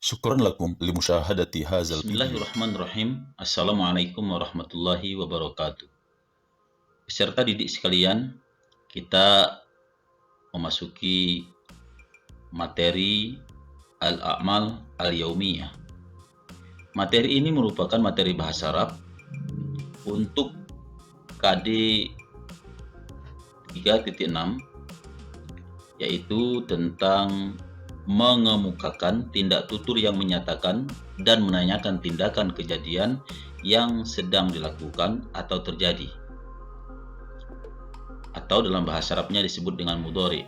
شكرا لكم لمشاهدة هذا الفيديو. Bismillahirrahmanirrahim. Assalamualaikum warahmatullahi wabarakatuh. Peserta didik sekalian, kita memasuki materi Al-A'mal Al-Yaumiyah. Materi ini merupakan materi bahasa Arab untuk KD 3.6, yaitu tentang mengemukakan tindak tutur yang menyatakan dan menanyakan tindakan kejadian yang sedang dilakukan atau terjadi, atau dalam bahasa Arabnya disebut dengan mudhari,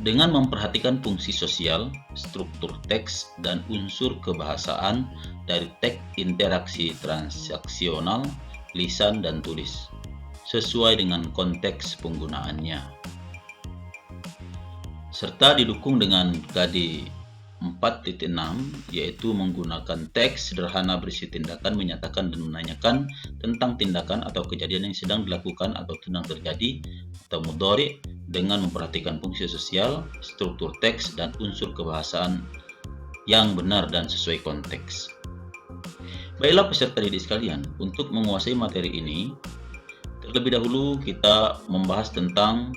dengan memperhatikan fungsi sosial, struktur teks, dan unsur kebahasaan dari teks interaksi transaksional, lisan, dan tulis, sesuai dengan konteks penggunaannya, serta didukung dengan KD 4.6, yaitu menggunakan teks sederhana berisi tindakan, menyatakan, dan menanyakan tentang tindakan atau kejadian yang sedang dilakukan atau sedang terjadi, atau mudhari, dengan memperhatikan fungsi sosial, struktur teks, dan unsur kebahasaan yang benar dan sesuai konteks. Baiklah peserta didik sekalian, untuk menguasai materi ini, terlebih dahulu kita membahas tentang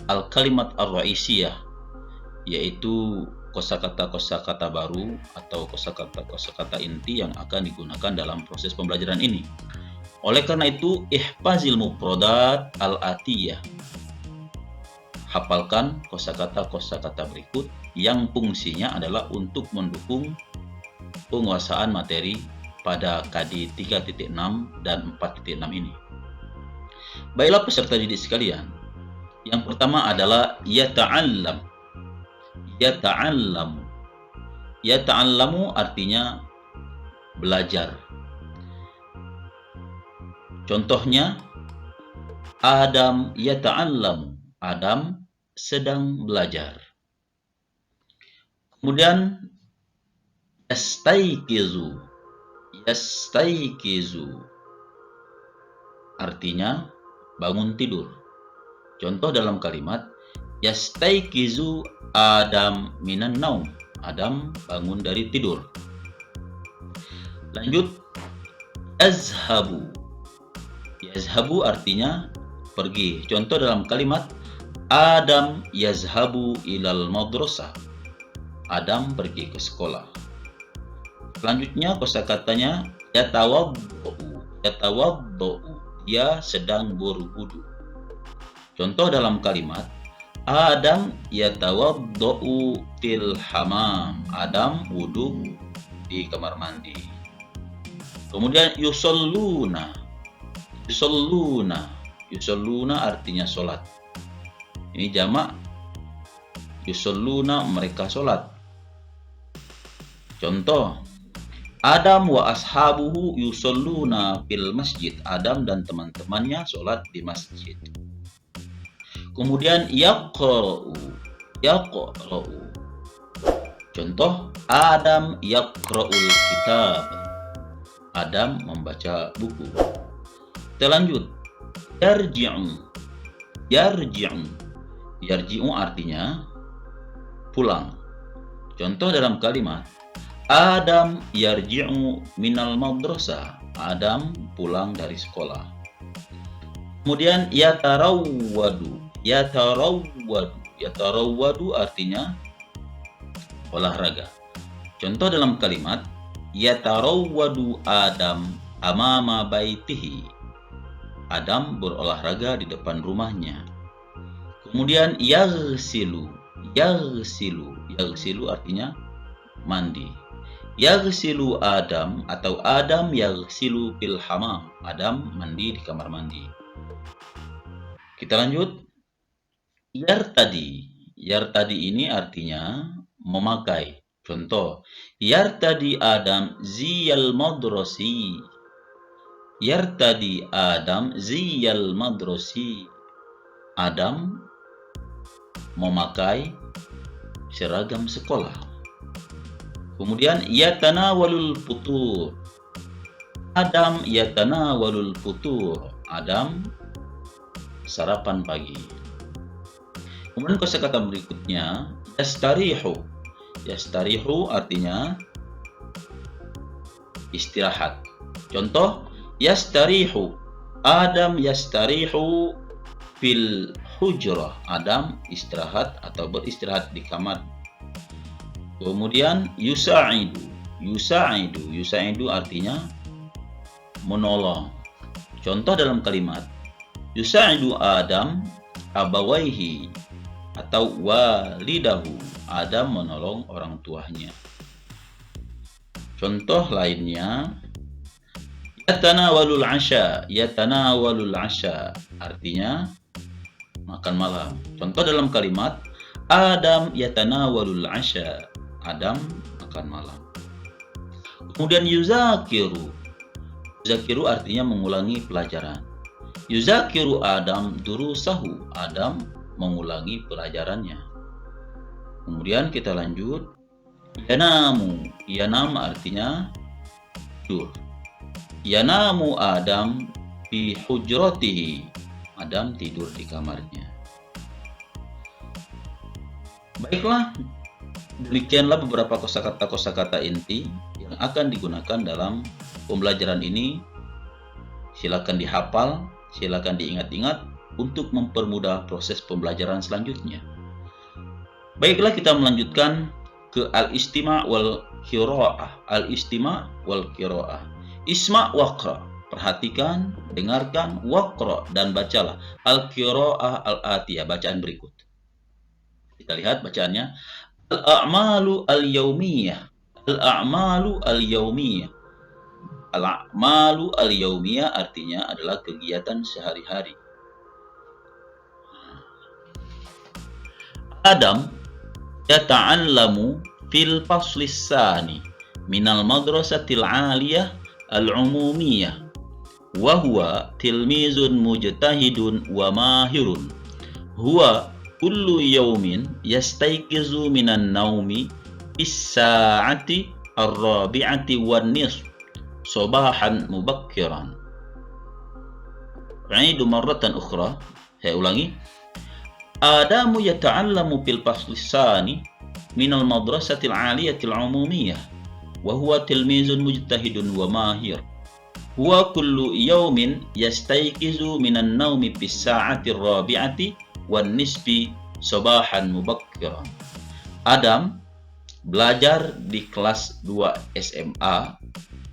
al-kalimat ar-ra'isiyah, yaitu kosakata-kosakata baru atau kosakata-kosakata inti yang akan digunakan dalam proses pembelajaran ini. Oleh karena itu, ihfazil mufradat al-atiyah. Hafalkan kosakata-kosakata berikut yang fungsinya adalah untuk mendukung penguasaan materi pada KD 3.6 dan 4.6 ini. Baiklah peserta didik sekalian, yang pertama adalah yata'allam. Yata'allamu. Yata'allamu artinya belajar. Contohnya, Adam yata'allamu. Adam sedang belajar. Kemudian yastaiqizu. Yastaiqizu artinya bangun tidur. Contoh dalam kalimat yastaiqizu Adam minan naum. Adam bangun dari tidur. Lanjut, yazhabu. Yazhabu artinya pergi. Contoh dalam kalimat Adam yazhabu ilal madrasah. Adam pergi ke sekolah. Selanjutnya kosakatanya yatawaddau. Yatawaddau, dia sedang berwudu. Contoh dalam kalimat Adam yatawaddau fil hamam. Adam wudu di kamar mandi. Kemudian yusalluna. Yusalluna. Yusalluna artinya sholat. Ini jamak. Yusalluna, mereka sholat. Contoh, Adam wa ashabuhu yusalluna fil masjid. Adam dan teman-temannya sholat di masjid. Kemudian yaqra'u. Yaqra'u. Contoh, Adam yaqra'ul kitab. Adam membaca buku. Kita lanjut. Yarji'u. Yarji'u. Yarji'u artinya pulang. Contoh dalam kalimat Adam yarji'u minal madrasah. Adam pulang dari sekolah. Kemudian yatarawwadu. Yatarawwadu. Yatarawwadu artinya olahraga. Contoh dalam kalimat yatarawwadu Adam amama baitihi. Adam berolahraga di depan rumahnya. Kemudian yaghsilu. Yaghsilu. Yaghsilu artinya mandi. Yaghsilu Adam atau Adam yaghsilu fil hamam. Adam mandi di kamar mandi. Kita lanjut. Yartadi. Yartadi ini artinya memakai. Contoh, yartadi Adam ziyal madrasi. Yartadi Adam ziyal madrasi. Adam memakai seragam sekolah. Kemudian yatanawalul futur. Adam yatanawalul futur. Adam sarapan pagi. Kemudian kosakata berikutnya yastarihu. Yastarihu artinya istirahat. Contoh, yastarihu. Adam yastarihu fil hujrah. Adam istirahat atau beristirahat di kamar. Kemudian yusa'idu. Yusa'idu artinya menolong. Contoh dalam kalimat, yusa'idu Adam abawaihi atau walidahu. Adam menolong orang tuanya. Contoh lainnya, yatanawalul asya artinya makan malam. Contoh dalam kalimat, Adam yatanawalul asya. Adam makan malam. Kemudian yuzakiru artinya mengulangi pelajaran. Yuzakiru Adam durusahu. Adam mengulangi pelajarannya. Kemudian kita lanjut. Yanam artinya tidur. Yanamu Adam fi hujratihi. Adam tidur di kamarnya. Baiklah, demikianlah beberapa kosakata inti yang akan digunakan dalam pembelajaran ini. Silakan dihafal, silakan diingat-ingat untuk mempermudah proses pembelajaran selanjutnya. Baiklah, kita melanjutkan ke al-istima' wal qira'ah. Al-istima' wal qira'ah. Isma' waqra. Perhatikan, dengarkan, waqra dan bacalah. Al-qira'ah al-atiyah, bacaan berikut. Kita lihat bacaannya. Al-a'malu al-yaumiyah. Al-a'malu al-yaumiyah. Al-a'malu al-yaumiyah artinya adalah kegiatan sehari-hari. Adam yata'allamu fil faslis tsani minal madrasatil 'aliyah al-'umumiyah wa huwa tilmizun mujtahidun wa mahirun. Huwa kullu yawmin yastayqizu minan naumi bis-sa'ati ar-rabi'ati wan nisf sabahan mubakkiran. U'idu marratan ukhra. Saya ulangi. Adamu yata'allamu fil faslis tsani minal madrasatil 'aliyatil 'umumiyah wa huwa tilmizun mujtahidun wa mahir. Huwa kullu yawmin yastayqizu minan naumi bis sa'ati ar-rabi'ati wan nisfi sabahan mubakkiran. Adam belajar di kelas 2 SMA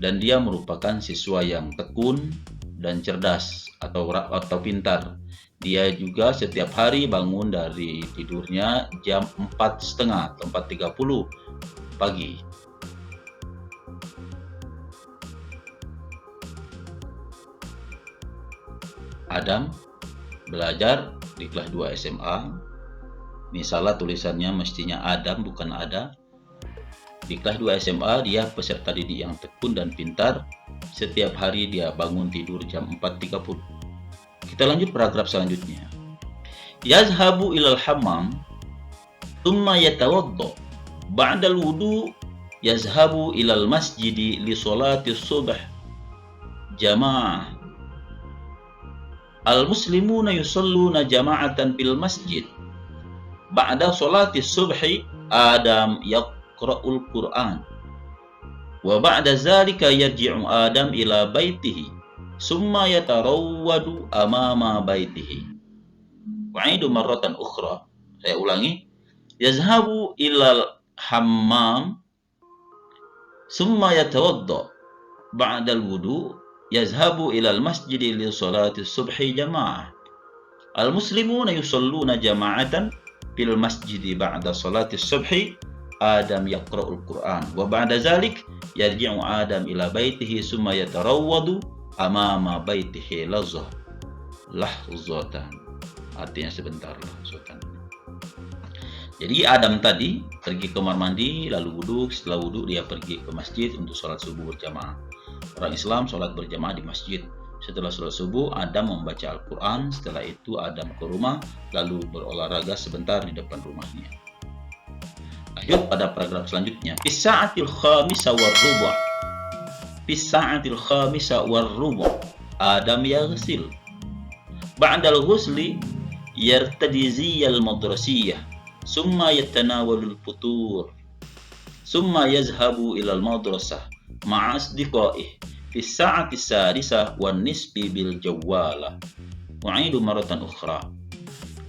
dan dia merupakan siswa yang tekun dan cerdas atau pintar. Dia juga setiap hari bangun dari tidurnya jam 4.30 atau 4.30 pagi. Adam belajar di kelas 2 SMA. Ini salah tulisannya, mestinya Adam bukan Ada. Di kelas 2 SMA dia peserta didik yang tekun dan pintar. Setiap hari dia bangun tidur jam 4.30. Kita lanjut paragraf selanjutnya. Yazhabu ilal hammam thumma yatawadda. Ba'dal wudu yazhabu ilal masjidi li salati subh jamaah. Al-muslimuna yusalluna jama'atan fil masjid. Ba'da salati subhi Adam yaqra'ul Qur'an. Wa ba'da zalika yarji'u Adam ila baitihi. Summa yatarawwadu amama baitihi. Wa'idu marratan ukhra. Saya ulangi. Yazhabu ilal hammam. Summa yatawadda. Ba'dal wudu. Yazhabu ilal masjidi li salati subhi jama'ah. Al-muslimuna yusalluna jama'atan fil masjidi ba'da salati subhi. Adam yaqra'ul Qur'an. Wa ba'da zalik yarji'u Adam ila baitihi summa yatarawwadu amama baitihi lahzatan. Artinya sebentar lahzatan. Jadi Adam tadi pergi ke kamar mandi, lalu wudhu. Setelah wudhu dia pergi ke masjid untuk sholat subuh berjamaah. Orang Islam sholat berjamaah di masjid. Setelah sholat subuh Adam membaca Al-Quran. Setelah itu Adam ke rumah lalu berolahraga sebentar di depan rumahnya. Lanjut pada paragraf selanjutnya. Fisa'atil khamisa war-rubu'. Fisa'atil khamisa war-rubu'. Adam yaghsil. Ba'dal ghusli yartadi ziyal madrasiyah. Summa yatanawalul futur. summa yazhabu ilal madrasah ma'a asdiqaih fi sa'ati sadisah wan nisfi bil jawwala. U'idu maratan ukhra.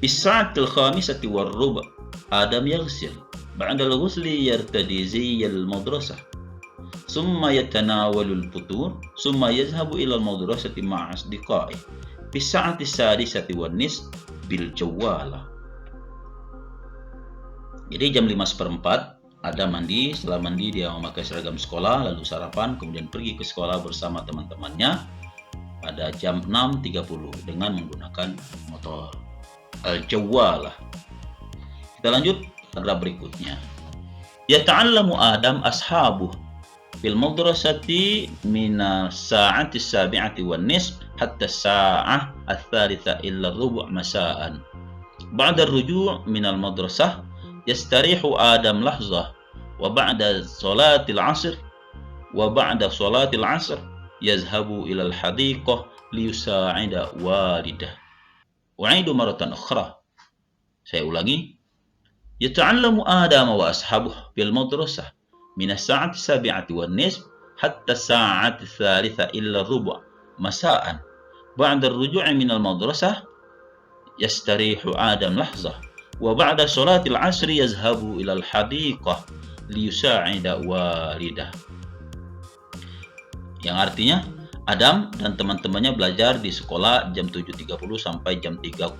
Fi sa'atil khamisati war ruba' Adam yaghsil. Ba'da al-ghusli yartadi ziyal madrasah. Summa yatanawalul futur. Summa yazhabu ilal madrasati ma'a asdiqaih. Fi sa'ati sadisati wan nisfi bil jawwala. Jadi jam 5:04 Adam mandi. Setelah mandi dia memakai seragam sekolah, lalu sarapan, kemudian pergi ke sekolah bersama teman-temannya pada jam 6:30 dengan menggunakan motor al-jawwalah. Kita lanjut paragraf berikutnya. Yata'allamu Adam ashabuh fil madrasati min sa'ati sabi'ati wan nisf hatta sa'ah ats-tsalitsa illa rubu' masa'an. Ba'da ar-ruju' min al-madrasah yastarihu Adam lahzah wa ba'da salatil 'asr yazhabu ila al-hadiqah liyusa'ida walidah. U'idu maratan ukhra. Saya ulangi. Yata'allamu Adam wa ashabuh fil madrasah min as-sa'ati sabi'ati wan nisf hatta as-sa'ati ats-tsalitsa illa rubu' masa'an. Ba'da ar-ruju'i min al-madrasah yastarihu Adam lahzah wa ba'da salatil 'asri yazhabu ila al-hadiqah liyusa'ida walidah. Yang artinya Adam dan teman-temannya belajar di sekolah jam 7.30 sampai jam 3:4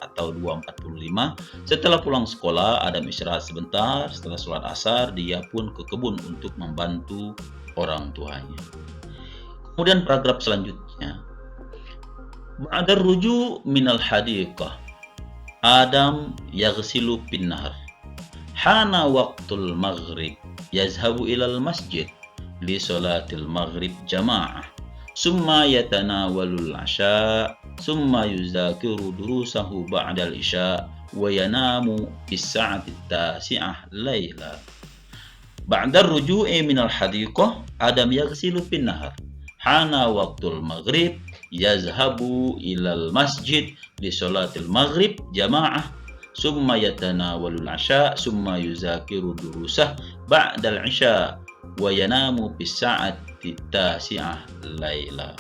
atau 2:45. Setelah pulang sekolah, Adam istirahat sebentar. Setelah sholat asar, dia pun ke kebun untuk membantu orang tuanya. Kemudian paragraf selanjutnya. Ba'da ruju' minal hadiqah Adam yaghsilu bin nahar. Hana waqtul maghrib yazhabu ilal masjid li salatil maghrib jama'ah. Summa yatanawalul asya. Summa yuzakiru durusahu ba'dal isya. Wa yanamu bis sa'ati tasi'ah layla. Ba'da ruju'i minal hadiqah Adam yaghsilu bin nahar. Hana waqtul maghrib yazhabu ilal masjid li salatil maghrib jama'ah. Summa yatanawalul asya. Summa yuzakiru durusah ba'dal isya. Wa yanamu bis sa'ati tasi'ah laila.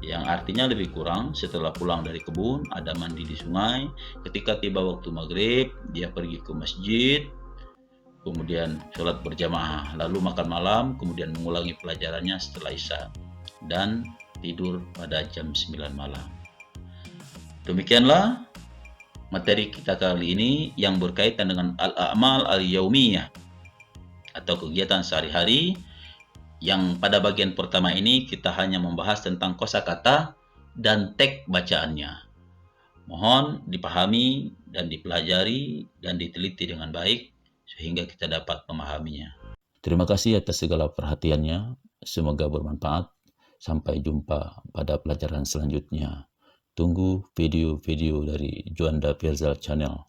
Yang artinya lebih kurang, setelah pulang dari kebun, Adam mandi di sungai. Ketika tiba waktu maghrib, dia pergi ke masjid, kemudian sholat berjamaah, lalu makan malam, kemudian mengulangi pelajarannya setelah isya, dan tidur pada jam 9 malam. Demikianlah materi kita kali ini yang berkaitan dengan al-a'mal al-yaumiyah atau kegiatan sehari-hari, yang pada bagian pertama ini kita hanya membahas tentang kosakata dan teks bacaannya. Mohon dipahami dan dipelajari dan diteliti dengan baik sehingga kita dapat memahaminya. Terima kasih atas segala perhatiannya. Semoga bermanfaat. Sampai jumpa pada pelajaran selanjutnya. Tunggu video-video dari Juanda Pirzal Channel.